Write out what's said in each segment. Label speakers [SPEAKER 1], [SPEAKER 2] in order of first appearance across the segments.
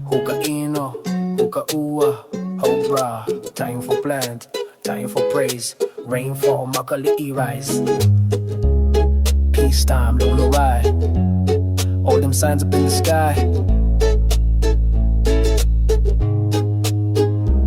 [SPEAKER 1] Hukaino, hukaua, ho brah. Time for plant, time for praise. Rainfall, Makaliʻi rise. Peace time, Lono ride. All them signs up in the sky.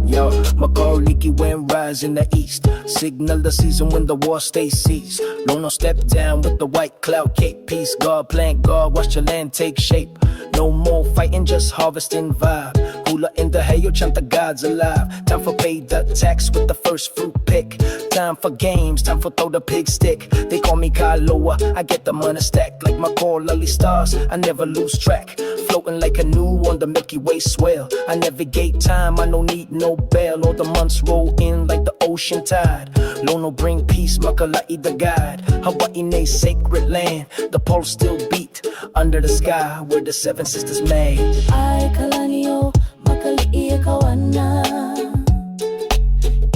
[SPEAKER 1] Yo, Makaliʻi wind rise in the east. Signal the season when the war stays ceased. Lono step down with the white cloud cape. Peace, God, plant God, watch your land take shape. No more fighting, just harvesting vibe. Hula in the heiau, chant the gods alive. Time for pay the tax with the first fruit pick. Time for games, time for throw the pig stick. They call me Ka Loa, I get the money stacked. Like Makaliʻi stars, I never lose track. Floating like a canoe on the Milky Way swell. I navigate time, I don't need no bell. All the months roll in like the ocean tide. Lono bring peace, Makaliʻi the guide. Hawaiʻi, sacred land. The pulse still beat under the sky where the seven sisters made.
[SPEAKER 2] Ai kalanio, Makaliʻi e kawana.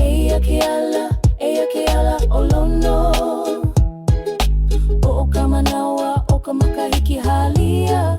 [SPEAKER 2] Eia ke ala, o Lono. O ka manawa, o ka makahiki halia.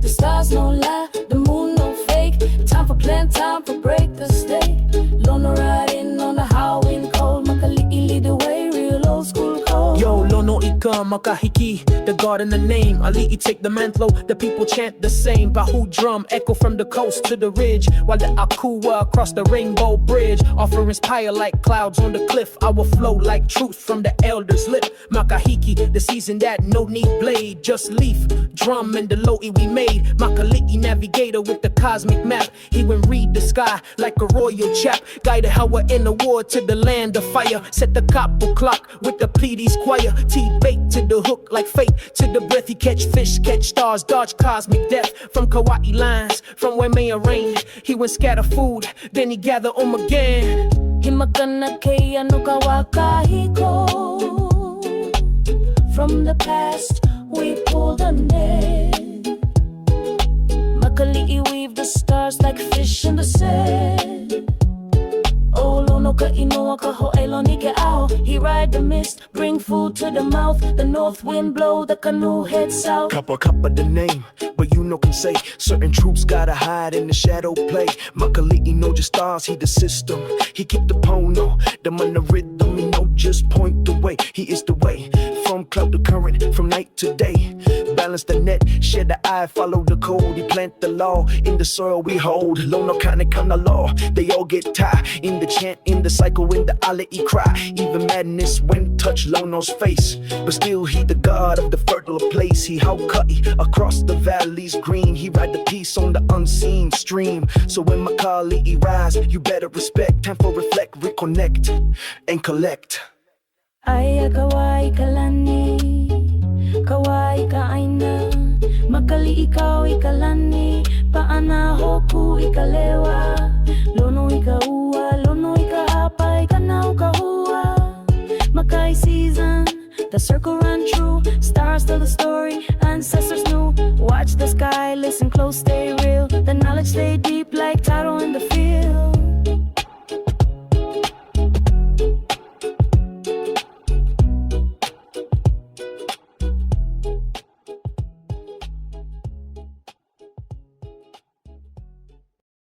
[SPEAKER 2] The stars no lie, the moon no fake. Time for plan, time for break the stake. Lono riding on the howling cold. Makaliʻi lead the way, real old school code.
[SPEAKER 3] Yo, Lono ika makahiki, the god in the name. Ali'i take the mantle, the people chant the same. Pahu drum echo from the coast to the ridge, while the akua across the rainbow bridge. Offerings pile like clouds on the cliff. I will flow like truth from the elder's lip. Makahiki, the season that no need blade, just leaf, drum and the lo'i we made. Makaliʻi navigator with the cosmic map. He went read the sky like a royal chap. Guided Hawa in the war to the land of fire. Set the copper clock with the Pidgin choir. T-bait to the hook like fate to the breath. He catch fish, catch stars, dodge cosmic death. From Kauai lines, from where may rain. He went scatter food, then he gather again.
[SPEAKER 2] Himakana kei ano kawakahiko. From the past, we pulled a net. Makaliʻi weave the stars like fish in the sand. Oh, Lono ka inoa ka ho'elo ni ke ao. He ride the mist, bring food to the mouth. The north wind blow, the canoe head south.
[SPEAKER 4] Kappa the name, but you know can say certain troops gotta hide in the shadow play. Makaliʻi know just stars, he the system. He keep the pono, the mana rhythm. He know just point the way. He is the way, from cloud to current, from night to day. Balance the net, share the eye, follow the code. He plant the law in the soil we hold. Lono kana law, they all get tied in the chant, in the cycle, in the ali'i cry. Even madness when touch Lono's face, but still he the god of the fertile place. He Hawaiʻi across the valleys green. He ride the peace on the unseen stream. So when Makaliʻi rise, you better respect. Time for reflect, reconnect, and collect.
[SPEAKER 2] Aia kawai kalani, kawai ka aina. Makaliʻi kau I kalani, paana hoku I ka lewa. Lono I ka ua, lono I ka hapa, I ka nau ka hua. Makai season, the circle run true. Stars tell the story, ancestors knew. Watch the sky, listen close, stay real. The knowledge stay deep like tidal in the field.